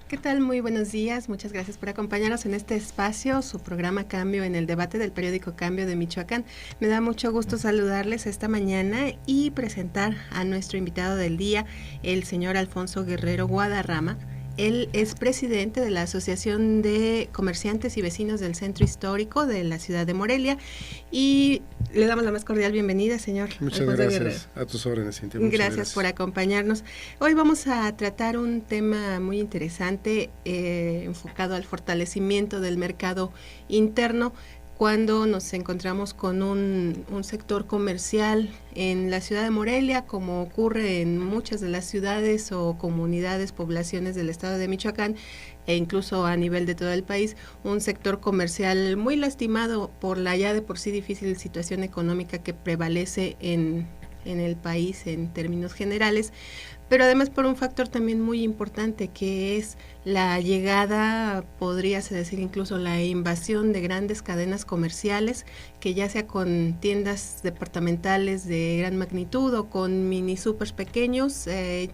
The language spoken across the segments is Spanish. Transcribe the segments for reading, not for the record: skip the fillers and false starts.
¿Qué tal? Muy buenos días. Muchas gracias por acompañarnos en este espacio, su programa Cambio en el debate del periódico Cambio de Michoacán. Me da mucho gusto saludarles esta mañana y presentar a nuestro invitado del día, el señor Alfonso Guerrero Guadarrama. Él es presidente de la Asociación de Comerciantes y Vecinos del Centro Histórico de la ciudad de Morelia y le damos la más cordial bienvenida, señor Muchas Alfonso gracias. Guerrero. A tus órdenes, Cintia. Gracias por acompañarnos. Hoy vamos a tratar un tema muy interesante enfocado al fortalecimiento del mercado interno cuando nos encontramos con un sector comercial en la ciudad de Morelia, como ocurre en muchas de las ciudades o comunidades, poblaciones del estado de Michoacán, e incluso a nivel de todo el país, un sector comercial muy lastimado por la ya de por sí difícil situación económica que prevalece en el país en términos generales, pero además por un factor también muy importante que es la llegada, podríase decir incluso la invasión de grandes cadenas comerciales, que ya sea con tiendas departamentales de gran magnitud o con mini supers pequeños,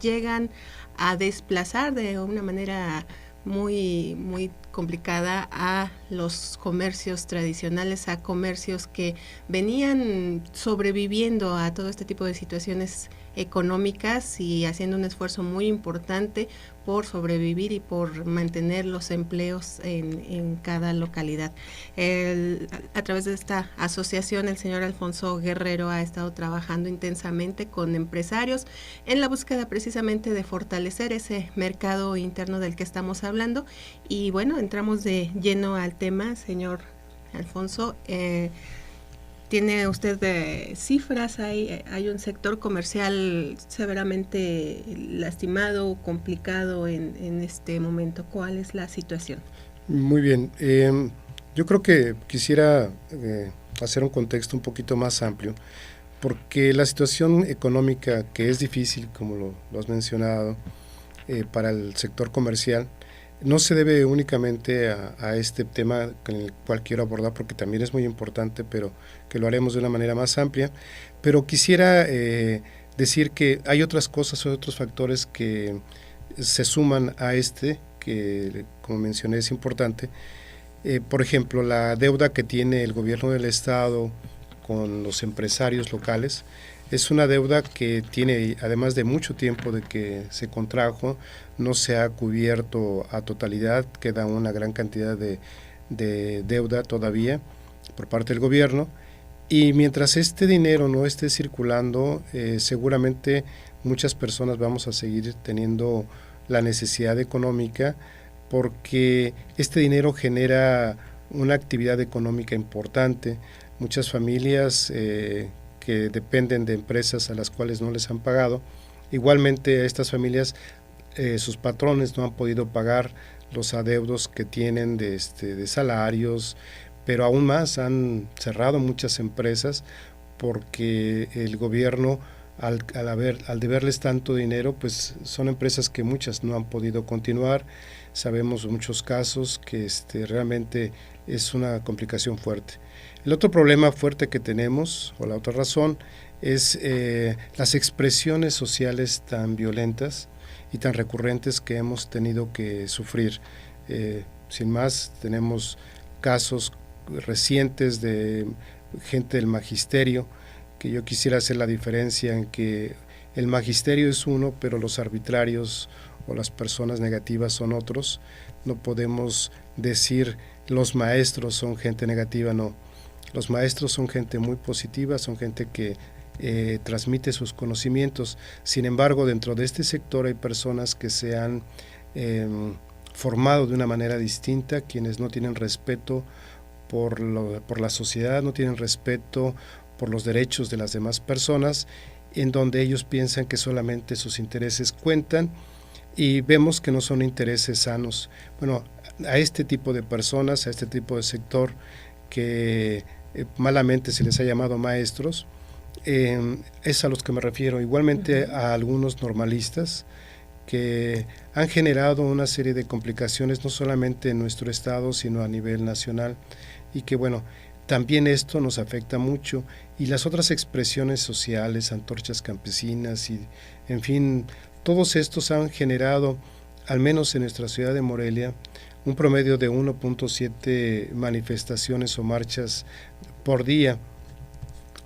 llegan a desplazar de una manera muy complicada a los comercios tradicionales, a comercios que venían sobreviviendo a todo este tipo de situaciones económicas y haciendo un esfuerzo muy importante por sobrevivir y por mantener los empleos en cada localidad. A través de esta asociación, el señor Alfonso Guerrero ha estado trabajando intensamente con empresarios en la búsqueda precisamente de fortalecer ese mercado interno del que estamos hablando. Y bueno, entramos de lleno al tema, señor Alfonso. ¿Tiene usted cifras? ¿Hay un sector comercial severamente lastimado, complicado en este momento? ¿Cuál es la situación? Muy bien. Yo creo que quisiera hacer un contexto un poquito más amplio, porque la situación económica, que es difícil, como lo has mencionado, para el sector comercial, no se debe únicamente a este tema con el cual quiero abordar, porque también es muy importante, pero que lo haremos de una manera más amplia. Pero quisiera decir que hay otras cosas, otros factores que se suman a que, como mencioné, es importante. Por ejemplo, la deuda que tiene el gobierno del estado con los empresarios locales es una deuda que tiene, además de mucho tiempo de que se contrajo, no se ha cubierto a totalidad, queda una gran cantidad de deuda todavía por parte del gobierno, y mientras este dinero no esté circulando, seguramente muchas personas vamos a seguir teniendo la necesidad económica, porque este dinero genera una actividad económica importante. Muchas familias que dependen de empresas a las cuales no les han pagado. Igualmente a estas familias, sus patrones no han podido pagar los adeudos que tienen de salarios, pero aún más han cerrado muchas empresas porque el gobierno, al deberles tanto dinero, pues son empresas que muchas no han podido continuar. Sabemos muchos casos que realmente es una complicación fuerte. El otro problema fuerte que tenemos, o la otra razón, es las expresiones sociales tan violentas y tan recurrentes que hemos tenido que sufrir. Sin más, tenemos casos recientes de gente del magisterio, que yo quisiera hacer la diferencia en que el magisterio es uno, pero los arbitrarios o las personas negativas son otros. No podemos decir los maestros son gente negativa, no. Los maestros son gente muy positiva, son gente que transmite sus conocimientos. Sin embargo, dentro de este sector hay personas que se han formado de una manera distinta, quienes no tienen respeto por la sociedad, no tienen respeto por los derechos de las demás personas, en donde ellos piensan que solamente sus intereses cuentan, y vemos que no son intereses sanos. Bueno, a este tipo de personas, a este tipo de sector que malamente se les ha llamado maestros, es a los que me refiero. Igualmente a algunos normalistas que han generado una serie de complicaciones no solamente en nuestro estado, sino a nivel nacional, y que bueno, también esto nos afecta mucho. Y las otras expresiones sociales, antorchas campesinas y en fin, todos estos han generado al menos en nuestra ciudad de Morelia, un promedio de 1.7 manifestaciones o marchas por día.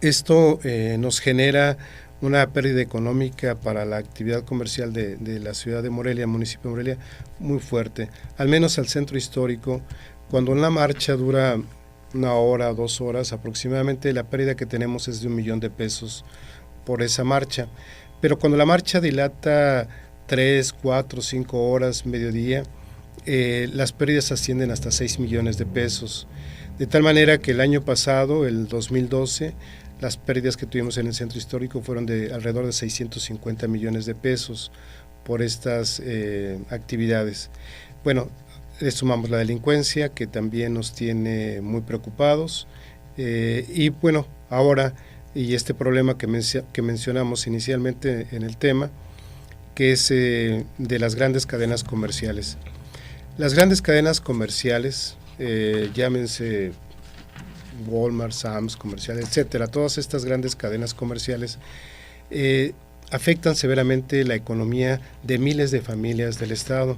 Esto nos genera una pérdida económica para la actividad comercial de la ciudad de Morelia, municipio de Morelia, muy fuerte. Al menos al centro histórico, cuando una marcha dura 1 hora, 2 horas aproximadamente, la pérdida que tenemos es de 1 millón de pesos por esa marcha. Pero cuando la marcha dilata 3, 4, 5 horas, mediodía, las pérdidas ascienden hasta 6 millones de pesos. De tal manera que el año pasado, el 2012, las pérdidas que tuvimos en el centro histórico fueron de alrededor de 650 millones de pesos por estas actividades. Bueno, le sumamos la delincuencia, que también nos tiene muy preocupados, y bueno, ahora, y este problema que mencionamos inicialmente en el tema, que es de las grandes cadenas comerciales. Las grandes cadenas comerciales, llámense Walmart, Sam's Comercial, etcétera, todas estas grandes cadenas comerciales afectan severamente la economía de miles de familias del estado.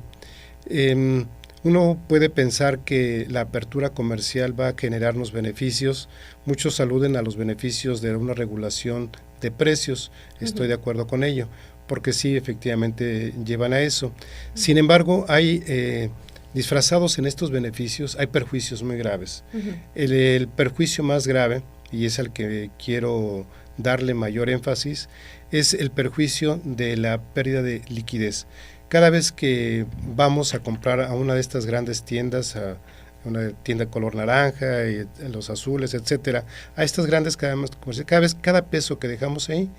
Uno puede pensar que la apertura comercial va a generarnos beneficios. Muchos aluden a los beneficios de una regulación de precios. Estoy de acuerdo con ello, porque sí, efectivamente llevan a eso. Sin embargo, hay disfrazados en estos beneficios, hay perjuicios muy graves. El perjuicio más grave, y es al que quiero darle mayor énfasis, es el perjuicio de la pérdida de liquidez. Cada vez que vamos a comprar a una de estas grandes tiendas, a una tienda color naranja, y los azules, etcétera, a estas grandes cadenas comerciales, cada peso que dejamos ahí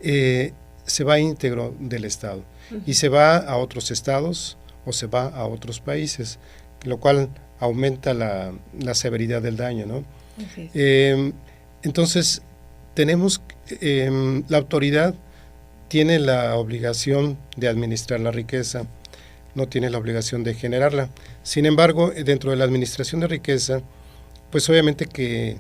se va íntegro del estado y se va a otros estados o se va a otros países, lo cual aumenta la severidad del daño, ¿no? Entonces, tenemos la autoridad tiene la obligación de administrar la riqueza, no tiene la obligación de generarla. Sin embargo, dentro de la administración de riqueza, pues obviamente que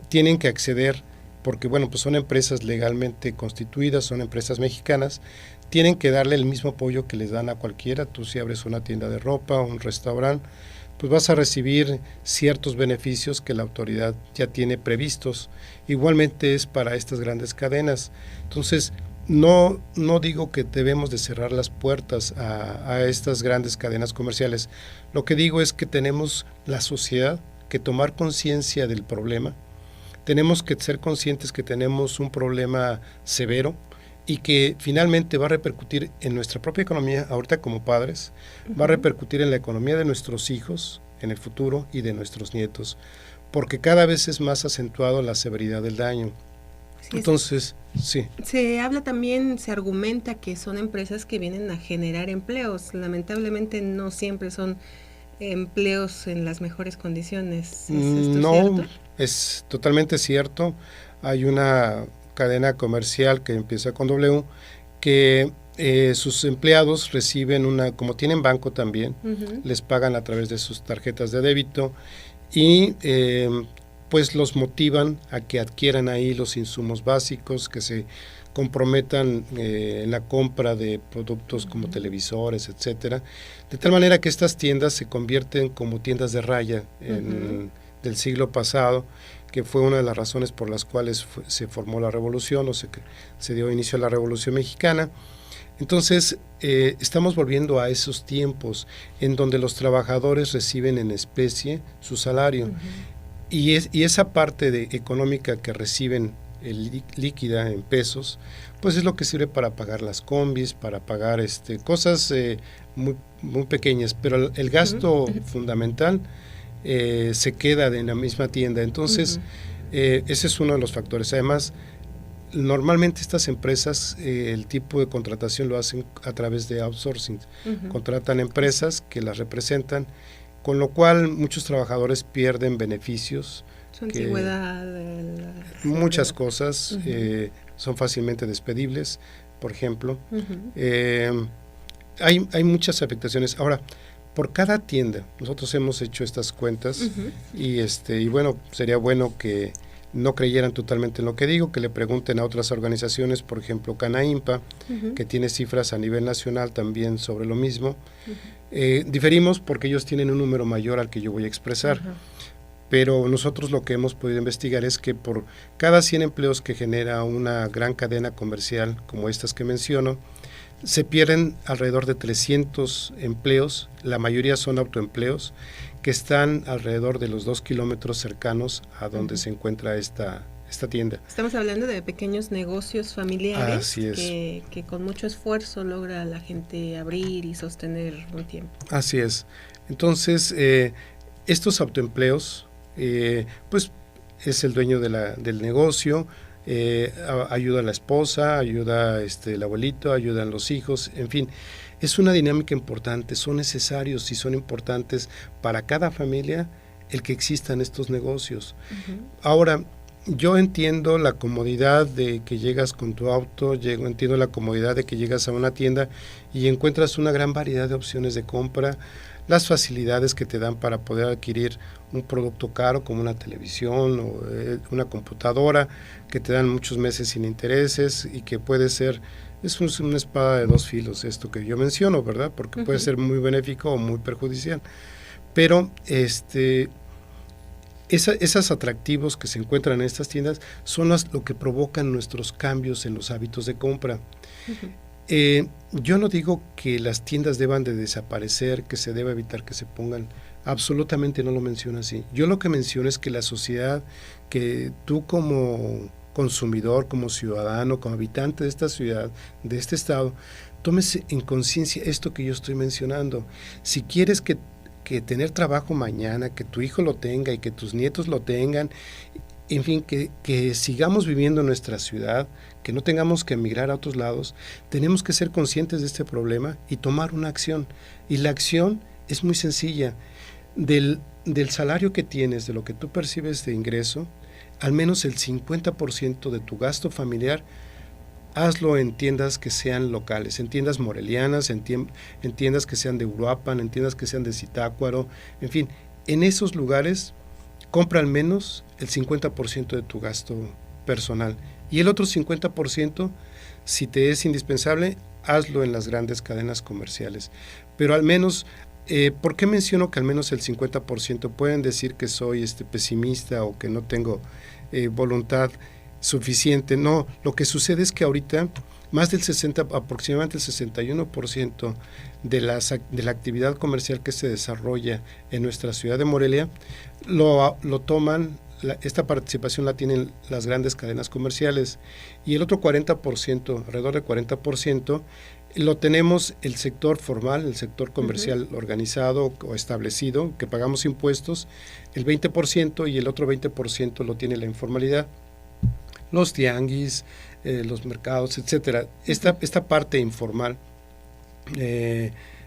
tienen que acceder, porque bueno, pues son empresas legalmente constituidas, son empresas mexicanas, tienen que darle el mismo apoyo que les dan a cualquiera. Tú si abres una tienda de ropa o un restaurante, pues vas a recibir ciertos beneficios que la autoridad ya tiene previstos. Igualmente es para estas grandes cadenas. Entonces, no digo que debemos de cerrar las puertas a estas grandes cadenas comerciales. Lo que digo es que tenemos la sociedad que tomar conciencia del problema. Tenemos que ser conscientes que tenemos un problema severo y que finalmente va a repercutir en nuestra propia economía, ahorita como padres, va a repercutir en la economía de nuestros hijos en el futuro y de nuestros nietos, porque cada vez es más acentuado la severidad del daño. Sí, entonces, sí. Se habla también, se argumenta que son empresas que vienen a generar empleos. Lamentablemente no siempre son empleos en las mejores condiciones. ¿Es esto cierto? Es totalmente cierto. Hay una cadena comercial que empieza con W, que sus empleados reciben como tienen banco también, les pagan a través de sus tarjetas de débito y pues los motivan a que adquieran ahí los insumos básicos, que se comprometan en la compra de productos como televisores, etcétera, de tal manera que estas tiendas se convierten como tiendas de raya del siglo pasado, que fue una de las razones por las cuales se formó la revolución, o se dio inicio a la Revolución Mexicana. Entonces, estamos volviendo a esos tiempos en donde los trabajadores reciben en especie su salario. Y esa parte económica que reciben líquida en pesos, pues es lo que sirve para pagar las combis, para pagar cosas muy, muy pequeñas, pero el gasto fundamental se queda en la misma tienda. Entonces, ese es uno de los factores. Además, normalmente estas empresas, el tipo de contratación lo hacen a través de outsourcing. Contratan empresas que las representan, con lo cual muchos trabajadores pierden beneficios. Su antigüedad. Muchas cosas son fácilmente despedibles, por ejemplo. Hay muchas afectaciones. Ahora, por cada tienda, nosotros hemos hecho estas cuentas y bueno, sería bueno que no creyeran totalmente en lo que digo, que le pregunten a otras organizaciones, por ejemplo Canaimpa, que tiene cifras a nivel nacional también sobre lo mismo. Diferimos porque ellos tienen un número mayor al que yo voy a expresar, pero nosotros lo que hemos podido investigar es que por cada 100 empleos que genera una gran cadena comercial como estas que menciono, se pierden alrededor de 300 empleos, la mayoría son autoempleos, que están alrededor de los 2 kilómetros cercanos a donde se encuentra esta tienda. Estamos hablando de pequeños negocios familiares. Así es. Que con mucho esfuerzo logra la gente abrir y sostener un tiempo. Así es. Entonces, estos autoempleos, pues es el dueño del negocio, ayuda a la esposa, ayuda el abuelito, ayudan los hijos, en fin, es una dinámica importante, son necesarios y son importantes para cada familia el que existan estos negocios. Ahora, yo entiendo la comodidad de que llegas con tu auto, entiendo la comodidad de que llegas a una tienda y encuentras una gran variedad de opciones de compra, las facilidades que te dan para poder adquirir un producto caro como una televisión o una computadora, que te dan muchos meses sin intereses y que puede ser, es una espada de dos filos esto que yo menciono, ¿verdad? Porque puede ser muy benéfico o muy perjudicial. Pero esos atractivos que se encuentran en estas tiendas son lo que provocan nuestros cambios en los hábitos de compra. Yo no digo que las tiendas deban de desaparecer, que se deba evitar que se pongan, absolutamente no lo menciono así. Yo lo que menciono es que la sociedad, que tú como consumidor, como ciudadano, como habitante de esta ciudad, de este estado, tomes en conciencia esto que yo estoy mencionando. Si quieres que tener trabajo mañana, que tu hijo lo tenga y que tus nietos lo tengan, en fin, que sigamos viviendo en nuestra ciudad, que no tengamos que emigrar a otros lados, tenemos que ser conscientes de este problema y tomar una acción. Y la acción es muy sencilla. Del salario que tienes, de lo que tú percibes de ingreso, al menos el 50% de tu gasto familiar, hazlo en tiendas que sean locales, en tiendas morelianas, en tiendas que sean de Uruapan, en tiendas que sean de Zitácuaro, en fin, en esos lugares compra al menos el 50% de tu gasto personal y el otro 50%, si te es indispensable, hazlo en las grandes cadenas comerciales. Pero al menos, ¿por qué menciono que al menos el 50%? Pueden decir que soy pesimista o que no tengo voluntad suficiente. No, lo que sucede es que ahorita más del 60, aproximadamente el 61% de la actividad comercial que se desarrolla en nuestra ciudad de Morelia lo toman, esta participación la tienen las grandes cadenas comerciales, y el otro 40%, alrededor del 40%, lo tenemos el sector formal, el sector comercial organizado o establecido, que pagamos impuestos, el 20%, y el otro 20% lo tiene la informalidad, los tianguis, los mercados, etcétera. Esta parte informal,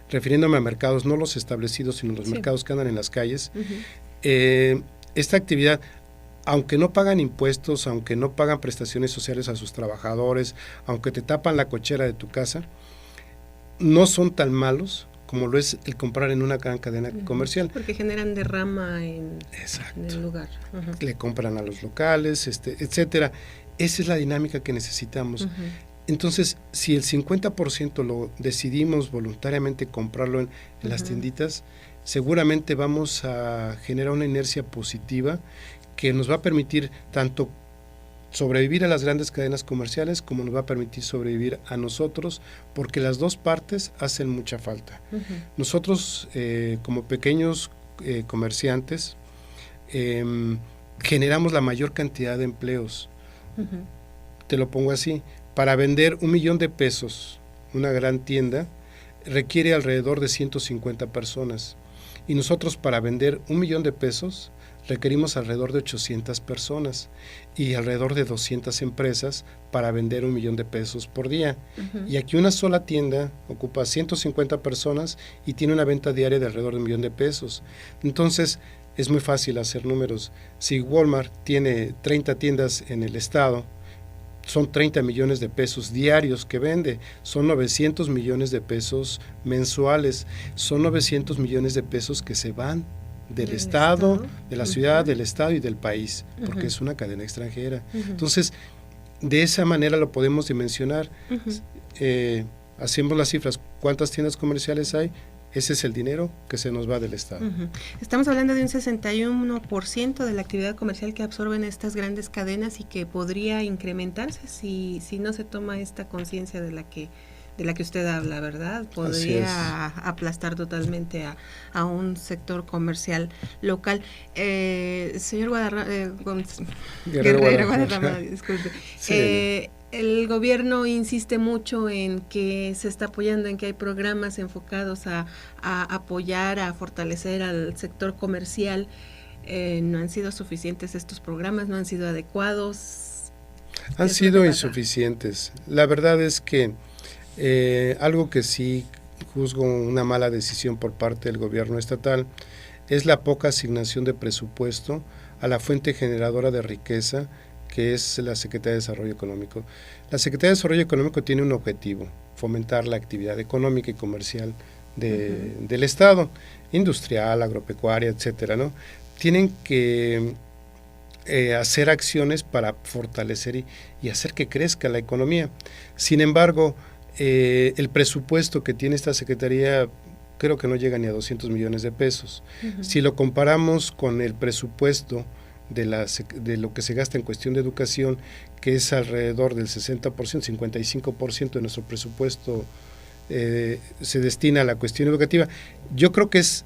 refiriéndome a mercados, no los establecidos, sino los mercados que andan en las calles, esta actividad, aunque no pagan impuestos, aunque no pagan prestaciones sociales a sus trabajadores, aunque te tapan la cochera de tu casa, no son tan malos como lo es el comprar en una gran cadena comercial. Porque generan derrama en el lugar. Le compran a los locales, etcétera. Esa es la dinámica que necesitamos. Entonces, si el 50% lo decidimos voluntariamente comprarlo en las tienditas, seguramente vamos a generar una inercia positiva que nos va a permitir tanto sobrevivir a las grandes cadenas comerciales como nos va a permitir sobrevivir a nosotros, porque las dos partes hacen mucha falta. Nosotros, como pequeños comerciantes, generamos la mayor cantidad de empleos. Te lo pongo así: para vender 1 millón de pesos, una gran tienda requiere alrededor de 150 personas, y nosotros para vender 1 millón de pesos requerimos alrededor de 800 personas y alrededor de 200 empresas para vender 1 millón de pesos por día. Y aquí una sola tienda ocupa 150 personas y tiene una venta diaria de alrededor de 1 millón de pesos. Entonces, es muy fácil hacer números. Si Walmart tiene 30 tiendas en el estado, son 30 millones de pesos diarios que vende, son 900 millones de pesos mensuales, son 900 millones de pesos que se van del Estado, de la ciudad, del Estado y del país, porque es una cadena extranjera. Entonces, de esa manera lo podemos dimensionar. Hacemos las cifras, ¿cuántas tiendas comerciales hay? Ese es el dinero que se nos va del Estado. Estamos hablando de un 61% de la actividad comercial que absorben estas grandes cadenas y que podría incrementarse si no se toma esta conciencia de la que usted habla, ¿verdad? Podría aplastar totalmente a un sector comercial local. Señor Guadarrama, disculpe. Sí. El gobierno insiste mucho en que se está apoyando, en que hay programas enfocados a apoyar, a fortalecer al sector comercial. No han sido suficientes estos programas, no han sido adecuados. Han sido insuficientes. La verdad es que algo que sí juzgo una mala decisión por parte del gobierno estatal es la poca asignación de presupuesto a la fuente generadora de riqueza, que es la Secretaría de Desarrollo Económico. La Secretaría de Desarrollo Económico tiene un objetivo: fomentar la actividad económica y comercial del Estado, industrial, agropecuaria, etcétera, ¿no? Tienen que hacer acciones para fortalecer y hacer que crezca la economía. Sin embargo, el presupuesto que tiene esta Secretaría creo que no llega ni a 200 millones de pesos. Si lo comparamos con el presupuesto de lo que se gasta en cuestión de educación, que es alrededor del 60%, 55% de nuestro presupuesto se destina a la cuestión educativa, yo creo que es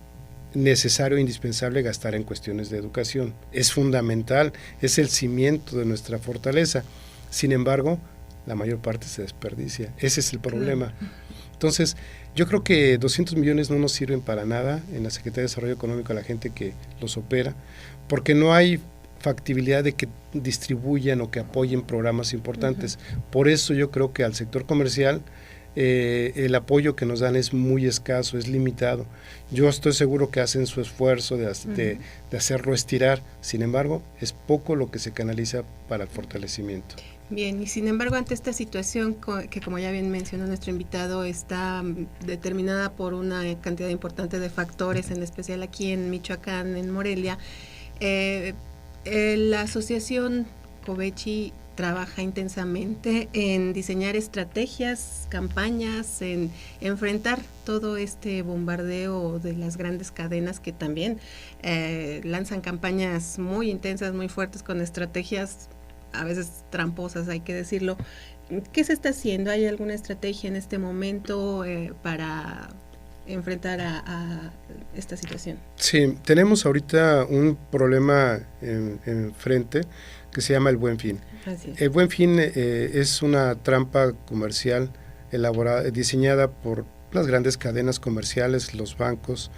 necesario e indispensable gastar en cuestiones de educación. Es fundamental, es el cimiento de nuestra fortaleza. Sin embargo, la mayor parte se desperdicia. Ese es el problema. Entonces, yo creo que 200 millones no nos sirven para nada en la Secretaría de Desarrollo Económico a la gente que los opera, porque no hay factibilidad de que distribuyan o que apoyen programas importantes. Por eso yo creo que al sector comercial el apoyo que nos dan es muy escaso, es limitado. Yo estoy seguro que hacen su esfuerzo de hacerlo estirar, sin embargo, es poco lo que se canaliza para el fortalecimiento. Bien, y sin embargo, ante esta situación que, como ya bien mencionó nuestro invitado, está determinada por una cantidad importante de factores, en especial aquí en Michoacán, en Morelia, la asociación Covechi trabaja intensamente en diseñar estrategias, campañas, en enfrentar todo este bombardeo de las grandes cadenas que también lanzan campañas muy intensas, muy fuertes, con estrategias a veces tramposas, hay que decirlo. ¿Qué se está haciendo? ¿Hay alguna estrategia en este momento para enfrentar a esta situación? Sí, tenemos ahorita un problema en frente que se llama el Buen Fin. El Buen Fin es una trampa comercial diseñada por las grandes cadenas comerciales, los bancos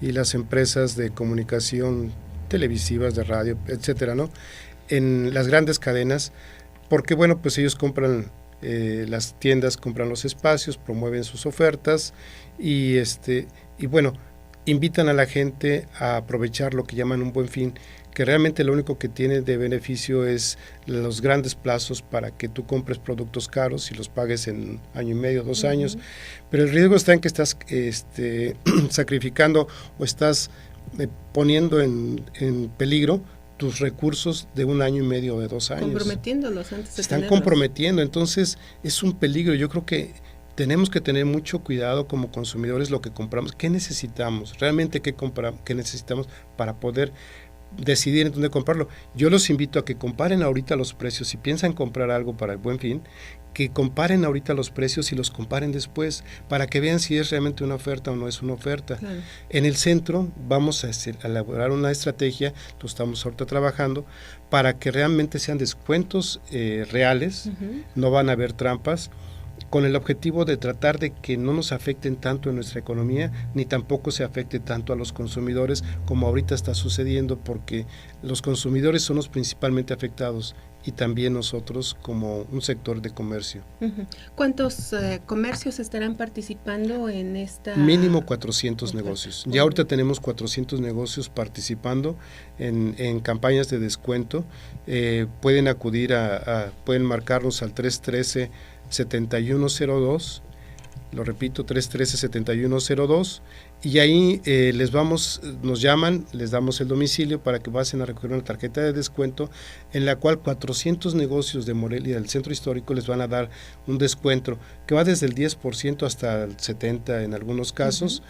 y las empresas de comunicación televisivas, de radio, etcétera, ¿no? En las grandes cadenas, porque bueno, pues ellos compran, las tiendas compran los espacios, promueven sus ofertas y bueno, invitan a la gente a aprovechar lo que llaman un Buen Fin, que realmente lo único que tiene de beneficio es los grandes plazos para que tú compres productos caros y los pagues en año y medio, 2 años, pero el riesgo está en que estás sacrificando o estás poniendo en peligro tus recursos de 1 año y medio o de 2 años. Comprometiéndolos antes de Se están comprometiendo, entonces es un peligro. Yo creo que tenemos que tener mucho cuidado como consumidores lo que compramos. ¿Qué necesitamos? ¿Realmente qué necesitamos para poder decidir en dónde comprarlo? Yo los invito a que comparen ahorita los precios. Si piensan comprar algo para el Buen Fin, que comparen ahorita los precios y los comparen después, para que vean si es realmente una oferta o no es una oferta. Claro. En el centro vamos a elaborar una estrategia, lo estamos ahorita trabajando, para que realmente sean descuentos reales, no van a haber trampas, con el objetivo de tratar de que no nos afecten tanto en nuestra economía, ni tampoco se afecte tanto a los consumidores como ahorita está sucediendo, porque los consumidores son los principalmente afectados y también nosotros como un sector de comercio. ¿Cuántos comercios estarán participando en esta? Mínimo 400 negocios. Ya ahorita tenemos 400 negocios participando en campañas de descuento. Pueden acudir pueden marcarnos al 313-7102 lo repito, 313-7102, y ahí nos llaman, les damos el domicilio para que pasen a recoger una tarjeta de descuento en la cual 400 negocios de Morelia, del centro histórico, les van a dar un descuento que va desde el 10% hasta el 70% en algunos casos.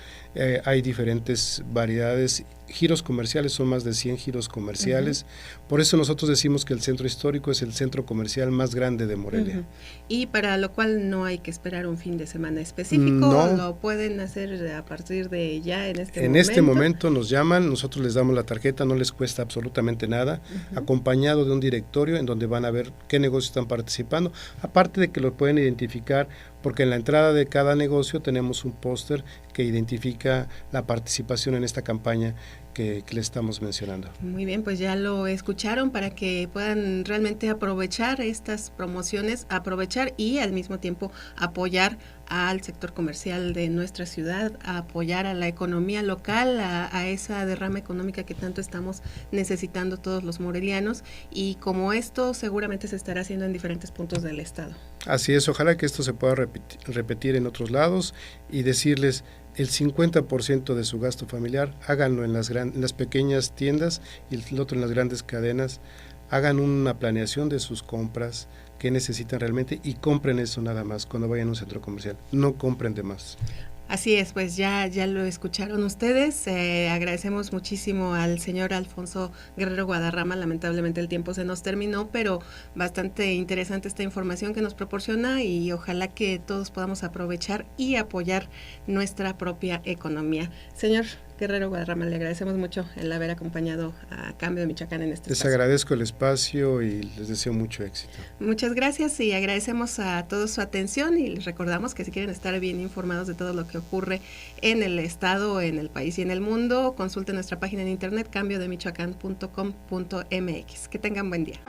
Hay diferentes variedades, giros comerciales, son más de 100 giros comerciales. Por eso nosotros decimos que el centro histórico es el centro comercial más grande de Morelia. Y para lo cual no hay que esperar un fin de semana específico, no. Lo pueden hacer a partir de ya en este momento. En este momento nos llaman, nosotros les damos la tarjeta, no les cuesta absolutamente nada, acompañado de un directorio en donde van a ver qué negocios están participando, aparte de que lo pueden identificar, porque en la entrada de cada negocio tenemos un póster que identifica la participación en esta campaña que le estamos mencionando. Muy bien, pues ya lo escucharon para que puedan realmente aprovechar estas promociones, aprovechar y al mismo tiempo apoyar al sector comercial de nuestra ciudad, a apoyar a la economía local, a esa derrama económica que tanto estamos necesitando todos los morelianos, y como esto seguramente se estará haciendo en diferentes puntos del estado. Así es, ojalá que esto se pueda repetir en otros lados y decirles el 50% de su gasto familiar, háganlo en las pequeñas tiendas y el otro en las grandes cadenas. Hagan una planeación de sus compras, qué necesitan realmente, y compren eso nada más cuando vayan a un centro comercial. No compren de más. Así es, pues ya lo escucharon ustedes. Agradecemos muchísimo al señor Alfonso Guerrero Guadarrama. Lamentablemente el tiempo se nos terminó, pero bastante interesante esta información que nos proporciona, y ojalá que todos podamos aprovechar y apoyar nuestra propia economía. Señor Guerrero Guadarrama, le agradecemos mucho el haber acompañado a Cambio de Michoacán en este espacio. Les agradezco el espacio y les deseo mucho éxito. Muchas gracias, y agradecemos a todos su atención, y les recordamos que si quieren estar bien informados de todo lo que ocurre en el estado, en el país y en el mundo, consulten nuestra página en internet cambiodemichoacán.com.mx. Que tengan buen día.